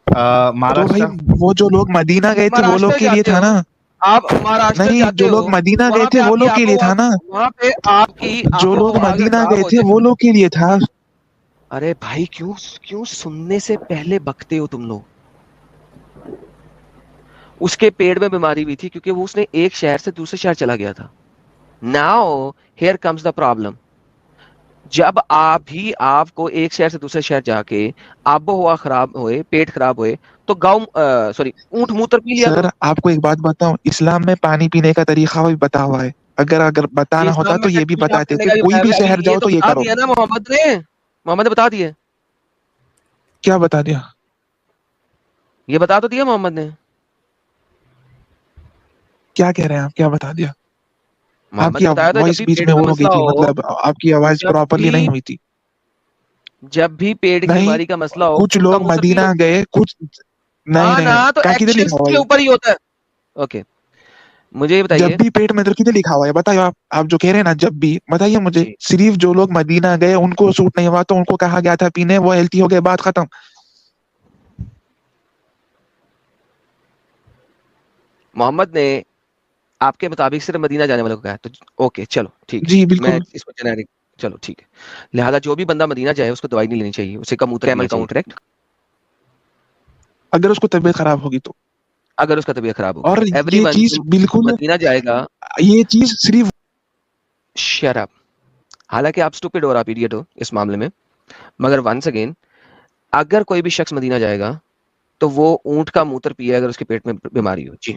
تو بھائی مہاراشٹر. وہ جو لوگ مدینہ گئے تھے وہ لوگ مہاراشٹر کے لیے جاتے تھا ہو نا. آپ, مہاراشٹر نہیں, جاتے جو ہو, لوگ مدینہ گئے وہاں تھے پہ وہ آپ کی لوگ کے آب و لیے ہوا, تھا نا. وہاں پہ آپ کی آب جو و لوگ ہوا اگر مدینہ خراب گئے ہو تھے جائے. وہ لوگ کے لیے تھا. ارے بھائی کیوں سننے سے پہلے بکتے ہو تم لوگ. اس کے پیڑ میں بیماری ہوئی تھی کیونکہ وہ اس نے ایک شہر سے دوسرے شہر چلا گیا تھا. Now here comes the problem. جب آپ کو ایک شہر سے دوسرے شہر جا کے آب و ہوا خراب ہوئے, پیٹ خراب ہوئے, تو اونٹ موتر پی لیا سر کرو. آپ کو ایک بات بتاؤں, اسلام میں پانی پینے کا طریقہ بھی بتا ہوا ہے. اگر یہ بتانا ہوتا اسلام میں تو یہ بھی پیشاب بتاتے کرنے کہ کا بھی کوئی بتایا بھی ہوا ہے. شہر یہ جاؤ تو تو یہ بتا کرو. دیا نا محمد نے بتا دیا. کیا بتا دیا؟ یہ بتا تو دیا محمد نے. کیا کہہ رہے ہیں آپ, کیا بتا دیا؟ آپ محمد کی نے بتایا تھا جب وائس بھی بیچ پیٹ میں کا وہ ہو گئی مسئلہ تھی, ہو, مطلب آپ کی آواز جب پراپرلی بھی نہیں ہوئی تھی. جب بھی پیٹ کی نہیں, بیماری کا مسئلہ ہو کچھ اونٹ کا لوگ موتر پی مدینہ لو. گئے, کچھ نہیں ہاں نا, نہیں تو کہاں کدھر لکھا ایکشنز ہوا کے ہے؟ اوپر ہی ہوتا ہے. اوکے, مجھے یہ جب بتائیے. بھی پیٹ میں درد, کدھر لکھا ہوا ہے بتائیے. آپ جو کہہ رہے ہیں نا جب بھی, بتائیے مجھے. جی صرف جو لوگ مدینہ گئے ان کو سوٹ نہیں ہوا تو ان کو کہا گیا تھا پینے, وہ ہیلتھی ہو گئے, بات ختم. محمد نے آپ کے مطابق صرف مدینہ جانے والوں کو کہا, تو اوکے چلو ٹھیک ہے, جی میں بالکل. اس کو جنیرک, چلو ٹھیک ہے. لہٰذا جو بھی بندہ مدینہ جائے اس کو دوائی نہیں لینی چاہیے, اسے کم موتر پینا چاہیے. کریکٹ؟ اگر اس کو طبیعت خراب ہوگی تو. اگر اس کا طبیعت خراب ہوگی اور تو ایوری یہ ون چیز جو بالکل, مدینہ جائے گا. یہ چیز صرف شٹ اپ. حالانکہ آپ اسٹوپڈ ہو, آپ ایڈیٹ ہو اس معاملے میں, مگر ونس اگین اگر کوئی بھی شخص مدینہ جائے گا تو وہ اونٹ کا موتر پیے اگر اس کے پیٹ میں بیماری ہو. جی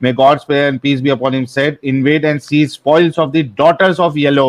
may God's prayer and peace be upon him, said, invade and seize spoils of the daughters of yellow.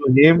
to him,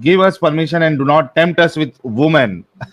give us permission and do not tempt us with women.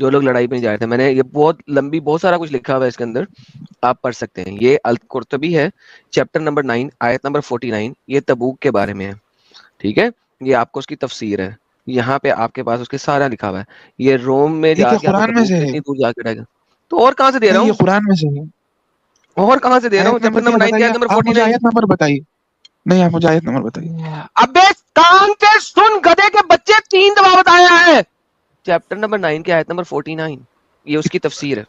جو لوگ لڑائی پہ نہیں جا رہے تھے. میں نے یہ بہت لمبی بہت سارا کچھ لکھا ہوا ہے اس کے اندر, آپ پڑھ سکتے ہیں. یہ القرطبی ہے, چیپٹر نمبر 9 آیت نمبر 49. یہ تبوک کے بارے میں ہے, ٹھیک ہے. یہ آپ کو اس کی تفسیر ہے, یہاں پہ آپ کے پاس اس کے سارا لکھا ہوا ہے. یہ روم میں جا کے آپ کو قرآن میں تبوک سے میں ہے. اتنی دور جا کے ڈالے گا. تو اور کہاں سے دے رہا نہیں یہ ہوں, قرآن میں سے ہے. اور کہاں سے دے رہا ہوں, آیت چیپٹر نمبر کیا نمبر 9 کی بتائیے, آیت نمبر آپ مجھے 49. آیت نمبر بتائیے. نہیں آپ مجھے آیت نمبر بتائیے. ابے کان سے سن گدھے کے بچے, 3 دفعہ بتایا ہے. چیپٹر نمبر 9 کی آیت نمبر 49, یہ اس کی تفسیر ہے.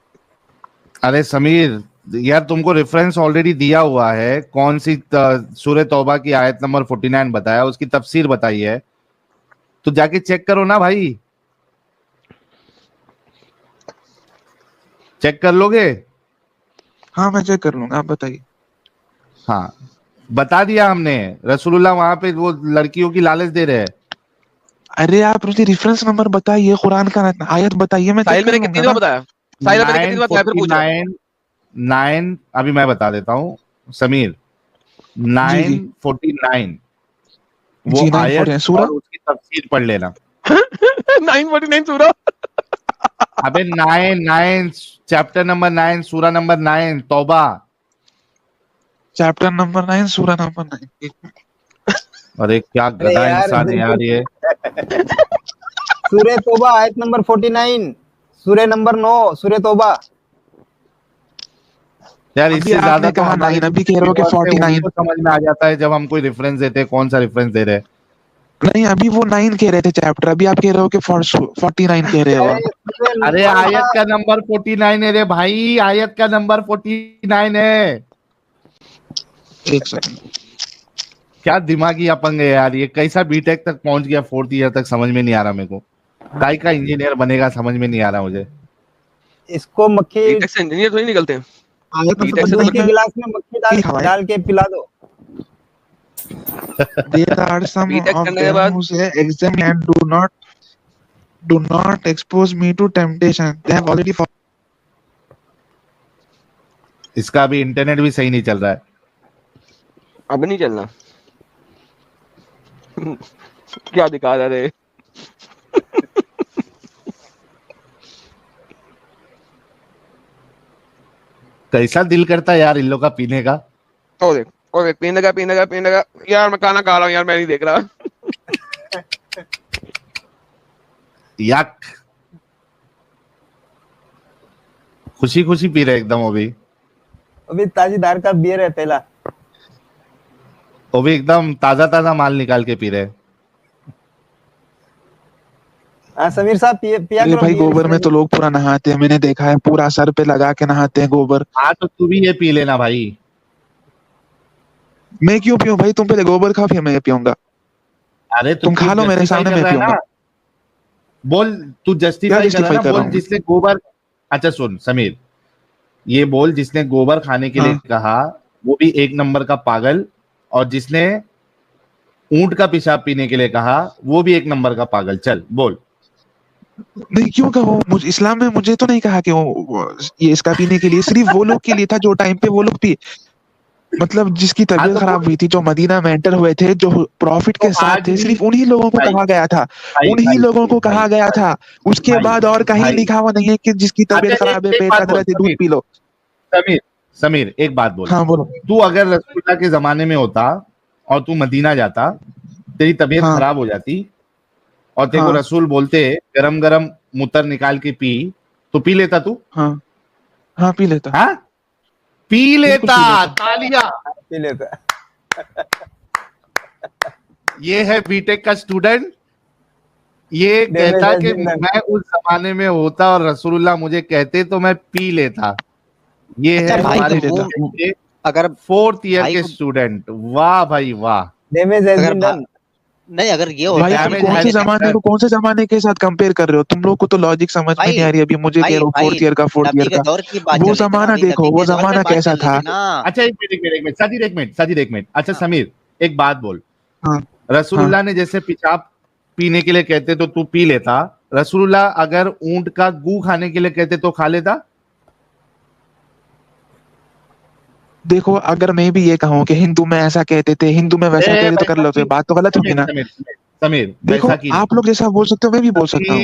ارے سمیر یار تم کو ریفرنس آلریڈی دیا ہوا ہے, کون سی سورہ توبہ کی آیت نمبر 49 بتایا, اس کی تفسیر بتائی ہے, تو جا کے چیک کرو نا بھائی. چیک کر لو گے؟ ہاں میں چیک کر لوں گا, آپ بتائیے. ہاں بتا دیا ہم نے, رسول اللہ وہاں پہ وہ لڑکیوں کی لالچ دے رہے ہیں. ارے آپ مجھے ریفرنس نمبر بتائیے, قرآن کا آیت بتائیے, میں چیک ساحل میں کر نے لوں کتنی گا دفعہ نا. بتایا, ساحل میں نے کتنی دفعہ بتایا, پھر پوچھ رہا ہوں. 9 ابھی میں بتا دیتا ہوں سمیر, جی جی 9:49 وہ جی آیت 9:49 سورہ. اور اس کی تفسیر پڑھ لینا. 9:49 سورہ. ابے 9 چیپٹر نمبر 9 سورہ نمبر 9 توبہ. چیپٹر نمبر 9 سورہ نمبر 9. ارے کیا ارے گدھا یار انسان ہے یار بالکل یہ. سورہ توبہ آیت نمبر 49, سورہ نمبر 9 سورہ توبہ. یار اس ابھی سے آپ زیادہ نے تو کہا ہمارے 9, ابھی کہہ رہے ہو کہ viewers ہیں, ان 49. کو سمجھ میں آ جاتا ہے جب ہم کوئی ریفرنس دیتے ہیں کون سا ریفرنس دے رہے ہیں. نہیں ابھی وہ 9 کہہ رہے تھے چیپٹر, ابھی آپ کہہ رہے ہو کہ 49 کہہ رہے ہو آپ. ارے سورہ ارے توبہ آیت کا نمبر 49 ہے رے بھائی, آیت کا نمبر 49 ہے. ایک سیکنڈ. کیا دماغی اپنگ ہے یار یہ, کیسا بی ٹیک تک پہنچ گیا 4th ایئر تک, سمجھ میں نہیں آ رہا میرے کو. کائی کا انجینئر بنے گا سمجھ میں نہیں آ رہا مجھے. اس کو مکھی بی ٹیک سے انجینئر تو نہیں نکلتے ہیں, آیت بی نمبر ٹیک سے تو دودھ کے 49 گلاس میں مکھی لکھا ہوا ہے. ڈال کے پلا دو. There are some B tech of کرنے کے them بعد who say examine and do not expose me to temptation. They have already fallen. اس کا ابھی انٹرنیٹ بھی صحیح نہیں چل رہا ہے. اب نہیں چلنا. کیا دکھا رہے, کیسا دل کرتا ہے یار ان لوگ کا پینے کا. اور دیکھ پینے کا یار, میں کھانا کھا رہا ہوں یار, میں نہیں دیکھ رہا. یک خوشی خوشی پی رہے ایک دم, ابھی تاجی دار کا بیئر ہے پہلا. وہ بھی ایک دم تازہ تازہ مال نکال کے پی رہے. ہاں سمیر صاحب پیا ارے کرو بھائی بیئر, گوبر اس میں تو لوگ پورا نہاتے ہیں, میں نے دیکھا ہے پورا سر پہ لگا کے نہاتے ہیں گوبر. ہاں تو تو بھی یہ پی لینا بھائی. میں کیوں پیوں بھائی, تم پہلے گوبر کھا پھر میں پیوں گا. ارے تو تم کھا لو میرے جسٹیفائی سامنے, کر میں رہا ہے پیوں نا, گا. بول تو کیا جسٹیفائی کر رہا ہے جسٹیفائی نا, کر رہا بول ہوں. جس نے گوبر, اچھا سن سمیر, یہ بول جس نے گوبر کھانے کے لیے ہاں کہا وہ بھی 1 نمبر کا پاگل, اور جس نے اونٹ کا پیشاب پینے کے لیے کہا وہ بھی 1 نمبر کا پاگل. چل بول. نہیں کیوں کہو, اسلام میں مجھے تو نہیں کہا کہ یہ اس کا پینے کے لیے, صرف وہ لوگ کے لیے تھا جو ٹائم پہ وہ لوگ پی, مطلب جس کی ہاں طبیعت تو خراب ہوئی تھی, جو مدینہ میں انٹر ہوئے تھے, جو پروفٹ تو کے ساتھ آج تھے, بھی صرف انہی لوگوں کو بھائی کہا گیا تھا, انہی لوگوں کو کہا گیا تھا. اس کے بعد اور کہیں لکھا ہوا نہیں ہے کہ جس کی طبیعت اچھا خراب ہے, ایک پیٹ بات کا بول درد ہے, دودھ پی لو. سمیر ایک بات بول, ہاں بولو. تو اگر رسول اللہ کے زمانے میں ہوتا اور تو مدینہ جاتا, تیری طبیعت ہاں خراب ہو جاتی اور تیرے کو ہاں رسول بولتے گرم گرم موتر نکال کے پی, تو پی لیتا تو؟ ہاں ہاں پی لیتا, ہاں پی بالکل لیتا. پی لیتا. تالیاں. پی لیتا. یہ ہے بی ٹیک کا اسٹوڈنٹ, یہ کہتا کہ میں اس زمانے میں ہوتا اور رسول اللہ مجھے کہتے تو میں پی لیتا. یہ اچھا ہے بھائی ہمارے پی لیتا. اگر 4th ایئر بھائی کے کو اسٹوڈنٹ. واہ بھائی واہ. ڈیمیج ہیز اگر بین ڈن. نہیں اگر یہ بھائی ہوتا تم damage کون has سے been زمانے done. کو کون سے زمانے کے ساتھ کمپیئر کر رہے ہو, تم لوگ کو تو لاجک سمجھ میں نہیں آ رہی. ابھی مجھے کہہ رہے ہو 4th ایئر کا 4th نبی ایئر کے کا, دور کی بات وہ چل رہی تھی نا, زمانہ ابھی دیکھو, نبی وہ کے دور زمانہ میں بات کیسا چل رہی تھا. تھی نا. اچھا ایک منٹ ساجد ایک منٹ. اچھا سمیر ایک بات بول, ہاں رسول ہاں اللہ نے جیسے پیشاب پینے کے لیے کہتے تو پی لیتا, رسول اللہ اگر اونٹ کا گو کھانے کے لیے کہتے تو کھا لیتا؟ دیکھو, اگر میں بھی یہ کہوں کہ ہندو میں ایسا کہتے تھے, ہندو میں ویسا کہتے تو کر لو, بات تو غلط ہوگی نا. سمیر دیکھو ویسا کی آپ لوگ جیسا بول سکتے ہو میں بھی بول سکتا ہوں.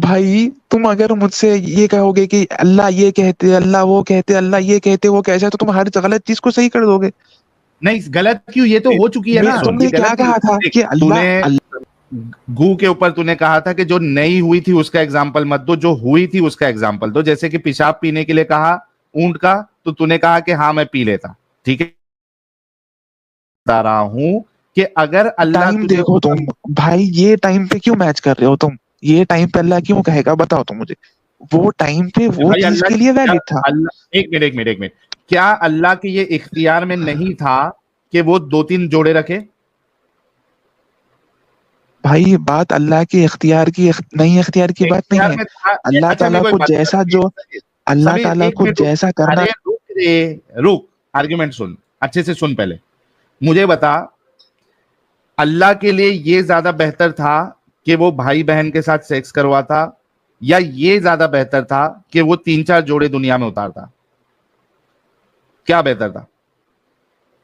بھائی تم اگر مجھ سے یہ کہو گے کہ اللہ یہ کہتے, اللہ وہ کہتے, اللہ یہ کہتے, وہ کیسا, تو تم ہر غلط چیز کو صحیح کر دو گے. نہیں غلط کیوں, یہ تو ہو چکی ہے نا. تم نے یہ کیا غلط کہا تھا نہیں. کہ تو نے اللہ گو کے اوپر تو نے کہا تھا کہ جو نہیں ہوئی تھی اس کا ایگزامپل مت دو, جو ہوئی تھی اس کا ایگزامپل دو. جیسے کہ پیشاب پینے کے لیے کہا اونٹ کا, تو نے کہا کہ ہاں میں پی لیتا. ٹھیک ہے, بتا رہا ہوں کہ اگر اللہ ٹائم دیکھو تم بھائی, یہ ٹائم پہ کیوں میچ کر رہے ہو تم, یہ ٹائم پہ اللہ کیوں کہے گا, بتاؤ تم مجھے. وہ ٹائم پہ وہ بھائی چیز اللہ کے لیے ویلڈ تھا. ایک منٹ, کیا اللہ کے یہ اختیار میں نہیں تھا کہ وہ 2-3 جوڑے رکھے؟ بھائی بات اللہ کے اختیار کی نہیں, اختیار کی بات نہیں ہے. اللہ تعالیٰ کو جیسا جو اللہ تعالیٰ کو جیسا کرنا. رک, آرگیومنٹ سن, اچھے سے سن. پہلے مجھے بتا, اللہ کے لیے یہ زیادہ بہتر تھا کہ وہ بھائی بہن کے ساتھ سیکس کرواتا, یا یہ زیادہ بہتر تھا کہ وہ 3-4 جوڑے دنیا میں اتارتا؟ کیا بہتر تھا؟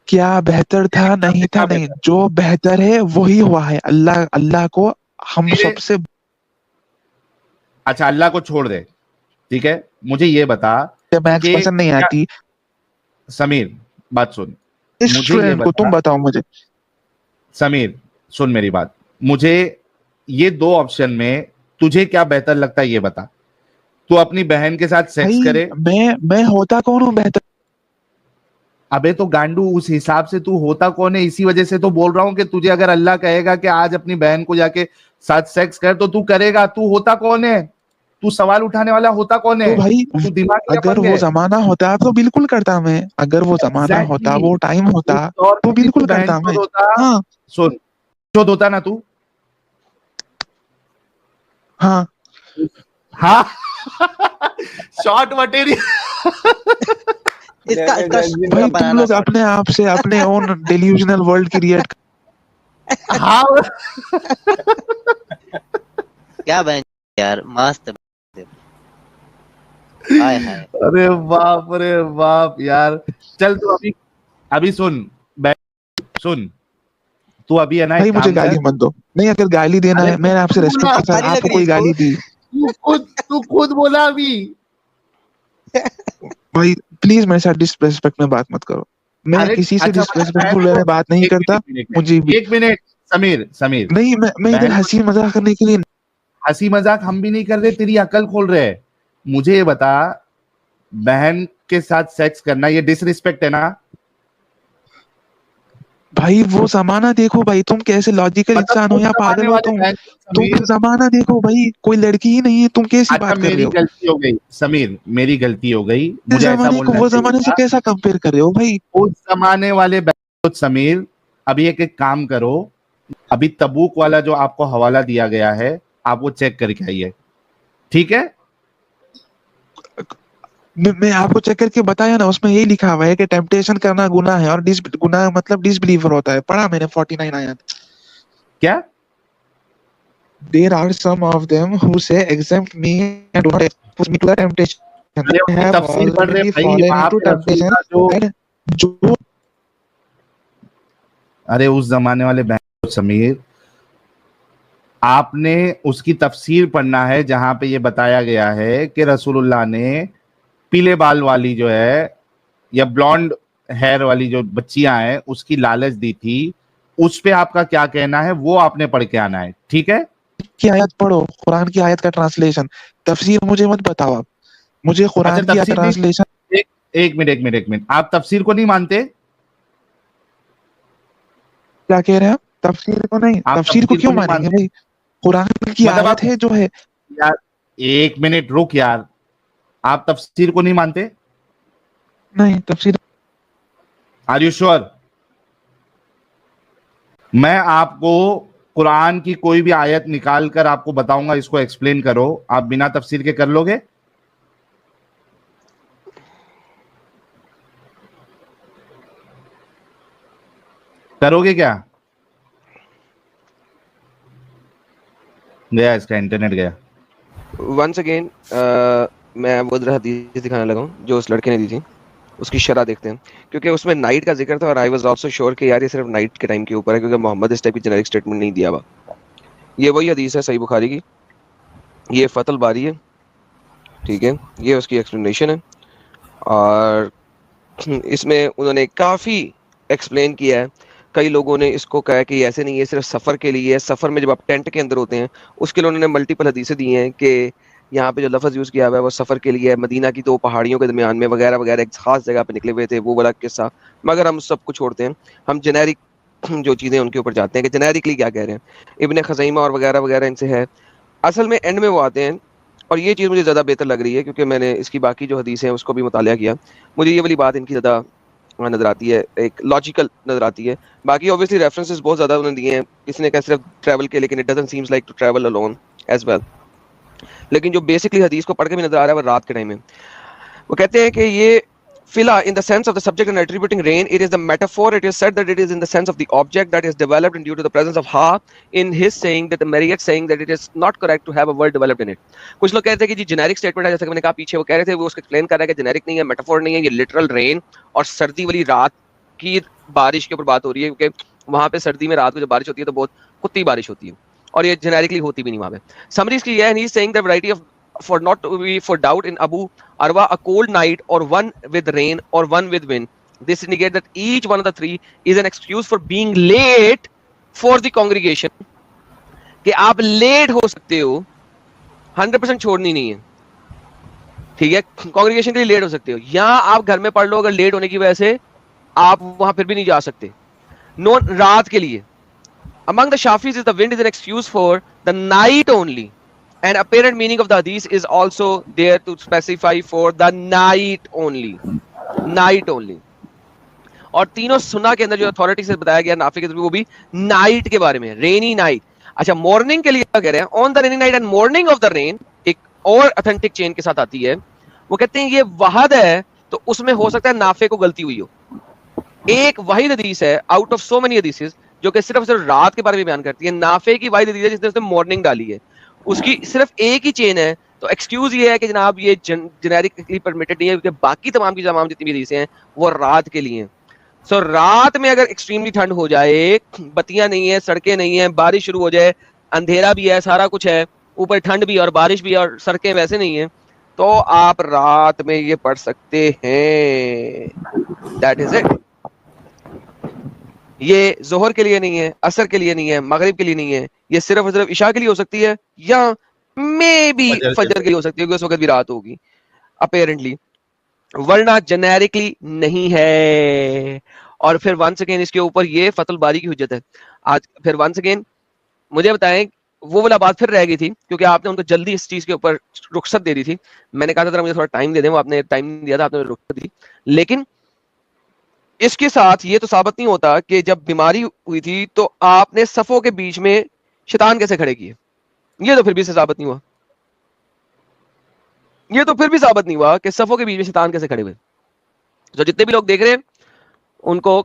کیا بہتر تھا, نہیں تھا, نہیں, جو بہتر ہے وہی ہوا ہے. اللہ کو ہم سب سے. اچھا اللہ کو چھوڑ دے, ٹھیک ہے, مجھے یہ بتا میتھس پسند نہیں آتی. سمیر بات سن, اسٹوڈنٹ کو تم بتاؤ مجھے. سمیر سن میری بات, مجھے یہ 2 آپشن میں تجھے کیا بہتر لگتا ہے یہ بتا. تو اپنی بہن کے ساتھ سیکس کرے, میں ہوتا کون ہوں بہتر؟ ابے تو گانڈو اس حساب سے تو ہوتا کون ہے, اسی وجہ سے تو بول رہا ہوں کہ تجھے اگر اللہ کہے گا کہ آج اپنی بہن کو جا کے ساتھ سیکس کر تو تو کرے گا. تو ہوتا کون ہے, تو سوال اٹھانے والا ہوتا کون ہے؟ بھائی اگر وہ زمانہ ہوتا تو بالکل کرتا میں, اگر وہ زمانہ ہوتا, وہ ٹائم ہوتا تو بالکل کرتا میں. ہاں سن, جو ہوتا نا تو ہاں ہاں شارٹ مٹیریل. بھائی تم لوگ اپنے آپ سے اپنے اون ڈیلیوژنل ورلڈ کریٹ. ہاں کیا بہن یار, مست. ارے باپ رے باپ یار. چل تو ابھی سن, تو ابھی ہے نا, بھائی مجھے گالی مت دو. نہیں, اگر گالی دینا ہے, میں نے آپ سے ریسپیکٹ کے ساتھ آپ کو کوئی گالی دی. تو خود بولا ابھی. بھائی پلیز میرے ساتھ ڈس ریسپیکٹ میں بات مت کرو. میں کسی سے ڈس ریسپیکٹفل میں بات نہیں کرتا. مجھے 1 منٹ سمیر نہیں, میں ادھر ہنسی مذاق کرنے کے لیے. ہنسی مذاق ہم بھی نہیں کر رہے, تیری عقل کھول رہے. مجھے یہ بتا, بہن کے ساتھ سیکس کرنا یہ ڈس ریسپیکٹ ہے نا؟ بھائی وہ زمانہ دیکھو بھائی, تم کیسے لاجیکل انسان ہو یا پاگل ہو تم. تم زمانہ دیکھو بھائی, کوئی لڑکی ہی نہیں ہے, تم کیسی بات کر رہے ہو؟ غلطی ہو گئی سمیر, میری غلطی ہو گئی. مجھے ایسا بولنا وہ زمانے سے کیسا کمپیئر کر رہے ہو بھائی؟ اس زمانے والے سمیر, ابھی ایک کام کرو, ابھی تبوک والا جو آپ کو حوالہ دیا گیا ہے آپ وہ چیک کر کے آئیے, ٹھیک ہے؟ میں آپ کو چیک کر کے بتایا نا, اس میں یہی لکھا ہوا ہے کہ ٹیمپٹیشن کرنا گناہ ہے, اور گناہ مطلب ڈس بلیور ہوتا ہے. پڑھا میں نے 49 آیات. کیا There are some of them who say exempt me and do not expose me to the temptation. They have already fallen into temptation and جو. ارے اس زمانے والے بہن سمیر, آپ نے اس کی تفسیر پڑھنا ہے جہاں پہ یہ بتایا گیا ہے کہ رسول اللہ نے پیلے بال والی جو ہے یا بلونڈ ہیئر والی جو بچیاں ہیں اس کی لالچ دی تھی. اس پہ آپ کا کیا کہنا ہے وہ آپ نے پڑھ کے آنا ہے, ٹھیک ہے؟ کی آیت پڑھو, قرآن کی آیت کا ٹرانسلیشن. تفسیر مجھے مت بتاؤ آپ, مجھے قرآن کی ٹرانسلیشن. ایک منٹ, آپ تفسیر کو نہیں مانتے؟ کیا کہہ رہے ہیں آپ؟ تفسیر کو نہیں, تفسیر کو کیوں مانیں گے بھائی؟ قرآن کی آیت ہے جو ہے. یار 1 منٹ رک یار, آپ تفسیر کو نہیں مانتے؟ نہیں تفسیر. آر یو شور؟ میں آپ کو قرآن کی کوئی بھی آیت نکال کر آپ کو بتاؤں گا, اس کو ایکسپلین کرو, آپ بنا تفسیر کے کر لو گے؟ کرو گے کیا؟ گیا اس کا انٹرنیٹ گیا. ونس اگین میں وہ حدیث دکھانے لگا ہوں جو اس لڑکے نے دی تھی, اس کی شرح دیکھتے ہیں, کیونکہ اس میں نائٹ کا ذکر تھا, اور آئی واز آلسو شیور کہ یار یہ صرف نائٹ کے ٹائم کے اوپر ہے, کیونکہ محمد اس ٹائپ کی جنرک اسٹیٹمنٹ نہیں دیا ہوا. یہ وہی حدیث ہے صحیح بخاری کی, یہ فتح الباری ہے, ٹھیک ہے, یہ اس کی ایکسپلینیشن ہے, اور اس میں انہوں نے کافی ایکسپلین کیا ہے. کئی لوگوں نے اس کو کہا کہ یہ ایسے نہیں ہے, صرف سفر کے لیے ہے, سفر میں جب آپ ٹینٹ کے اندر ہوتے ہیں اس کے لیے انہوں نے ملٹیپل حدیثیں دی ہیں کہ یہاں پہ جو لفظ یوز کیا ہوا ہے وہ سفر کے لیے ہے, مدینہ کی 2 پہاڑیوں کے درمیان میں وغیرہ وغیرہ, ایک خاص جگہ پہ نکلے ہوئے تھے, وہ والا قصہ. مگر ہم سب کو چھوڑتے ہیں, ہم جنیرک جو چیزیں ان کے اوپر جاتے ہیں کہ جنیرکلی کیا کہہ رہے ہیں. ابن خزیمہ اور وغیرہ وغیرہ ان سے ہے. اصل میں اینڈ میں وہ آتے ہیں, اور یہ چیز مجھے زیادہ بہتر لگ رہی ہے کیونکہ میں نے اس کی باقی جو حدیث ہیں اس کو بھی مطالعہ کیا, مجھے یہ والی بات ان کی زیادہ نظر آتی ہے, ایک لاجیکل نظر آتی ہے. باقی اوبویسلی ریفرنسز بہت زیادہ انہوں نے دیے ہیں, کسی نے کہا صرف ٹریول کے, لیکن it doesn't seems like to travel alone as well. لیکن جو بیسکلی حدیث کو پڑھ کے بھی نظر آ رہا ہے وہ رات کے ٹائم میں, وہ کہتے ہیں کہ یہ فلا in the sense of the subject and attributing rain, it is the metaphor, it is said that it is in the sense of the object that is developed and due to the presence of ha in his saying that the Marriott saying that it is not correct to have a word developed in it. کچھ لوگ کہتے ہیں کہ جی generic statement ہے, جیسا کہ میں نے کہا پیچھے وہ کہہ رہے تھے, وہ اس کو ایکسپلین کر رہا ہے کہ جنیرک نہیں ہے, میٹافور نہیں ہے, یہ لٹرل رین اور سردی والی رات کی بارش کے اوپر بات ہو رہی ہے, کیونکہ وہاں پہ سردی میں رات کو جب بارش ہوتی ہے تو بہت کتی بارش ہوتی ہے, اور یہ جنیرکلی ہوتی بھی نہیں وہاں پہ. سمریز کی یہ ہے, he is saying the variety of for not to be for doubt in Abu Arwa a cold night or one with rain or one with wind. This indicates that each one of the three is an excuse for being late for the congregation. کہ آپ late ہو سکتے ہو, 100% چھوڑنی نہیں ہے, ٹھیک ہے, congregation کے لیے late ہو سکتے ہو, یا آپ گھر میں پڑھ لو اگر لیٹ ہونے کی وجہ سے آپ وہاں پھر بھی نہیں جا سکتے. نو رات کے لیے. Among the Shafis is the wind is an excuse for the night only. And apparent meaning of the hadith is also there to specify for the night only. Night only. اور تینوں سنا کے اندر جو اتھارٹی سے بتایا گیا نافع کے ذریعے وہ بھی نائٹ کے بارے میں, رینی نائٹ. اچھا مارننگ کے لیے کیا کہہ رہے ہیں, on the rainy night and morning of the rain, ایک اور اتھینٹک چین کے ساتھ آتی ہے. وہ کہتے ہیں یہ وحد ہے تو اس میں ہو سکتا ہے نافع کو غلطی ہوئی ہو. ایک واحد حدیث ہے آؤٹ آف سو مینی حدیثز جو کہ صرف رات کے بارے میں بیان کرتی ہے. نافع کی واحد حدیث ہے جس نے اس نے مارننگ ڈالی ہے, اس کی صرف ایک ہی چین ہے. تو ایکسکیوز یہ ہے کہ جناب یہ جنیرکلی پرمیٹڈ نہیں ہے, کیونکہ باقی تمام کی تمام جتنی بھی حدیثیں ہیں وہ رات کے لیے ہیں. سو رات میں اگر ایکسٹریملی ٹھنڈ ہو جائے, بتیاں نہیں ہیں, سڑکیں نہیں ہیں, بارش شروع ہو جائے, اندھیرا بھی ہے, سارا کچھ ہے, اوپر ٹھنڈ بھی اور بارش بھی اور سڑکیں ویسے نہیں ہیں, تو آپ رات میں یہ پڑھ سکتے ہیں. That is it. یہ ظہر کے لیے نہیں ہے, عصر کے لیے نہیں ہے, مغرب کے لیے نہیں ہے, یہ صرف اور صرف عشاء کے لیے ہو سکتی ہے, یا مے بی فجر کے لیے ہو سکتی ہے, کیونکہ اس وقت بھی رات ہوگی اپیرنٹلی, ورنہ جنیرکلی نہیں ہے. اور پھر ونس اگین اس کے اوپر یہ فتح الباری کی حجت ہے. آج پھر ونس اگین مجھے بتائیں, وہ والا بات پھر رہ گئی تھی کیونکہ آپ نے ان کو جلدی اس چیز کے اوپر رخصت دے دی تھی. میں نے کہا تھا مجھے تھوڑا ٹائم دے دیں, وہ آپ نے ٹائم دیا تھا, آپ نے رخصت دی. لیکن اس کے ساتھ یہ تو ثابت نہیں ہوتا کہ جب بیماری ہوئی تھی تو آپ نے صفوں کے بیچ میں شیطان کیسے کھڑے کیے. یہ تو پھر بھی ثابت نہیں ہوا, یہ تو پھر بھی ثابت نہیں ہوا کہ صفوں کے بیچ میں شیطان کیسے کھڑے ہوئے. تو جتنے بھی لوگ دیکھ رہے ہیں ان کو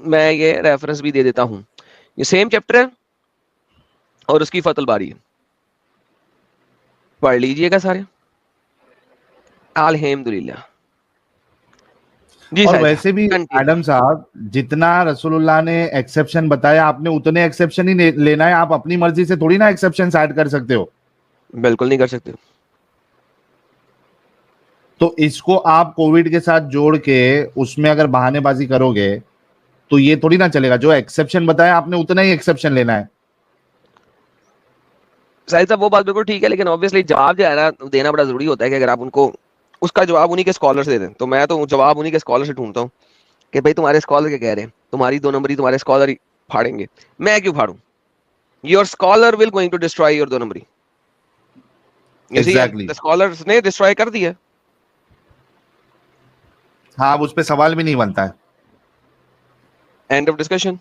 میں یہ ریفرنس بھی دے دیتا ہوں. یہ سیم چیپٹر ہے اور اس کی فتح الباری ہے, پڑھ لیجئے گا سارے. الحمدللہ. اور ویسے بھی ایڈم صاحب جتنا رسول اللہ نے ایکسیپشن بتایا آپ نے اتنے ایکسیپشن ہی لینا ہے, آپ اپنی مرضی سے تھوڑی نا ایکسیپشن ایڈ کر سکتے ہو. بالکل نہیں کر سکتے. تو اس کو آپ کووڈ کے ساتھ جوڑ کے اس میں اگر بہانے بازی کرو گے تو یہ تھوڑی نہ چلے گا. جو ایکسیپشن بتایا آپ نے اتنا ہی ایکسیپشن لینا ہے. ساحل صاحب وہ بات بالکل ٹھیک ہے, لیکن obviously جواب جو ہے نا دینا بڑا ضروری ہوتا ہے کہ اگر آپ ان کو اس کا جواب انہی کے اسکالر سے دے دیں. تو میں تو جواب انہی کے اسکالر سے ڈھونڈتا ہوں کہ بھائی تمہارے اسکالر کیا کہہ رہے ہیں, تمہاری 2 نمبری تمہارے اسکالر ہی پھاڑیں گے, میں کیوں پھاڑوں. Your scholar will going to destroy your 2 نمبری. اسکالرز نے ڈسٹرائی کر دیا. ہاں, اس پہ سوال بھی نہیں بنتا ہے. And of discussion.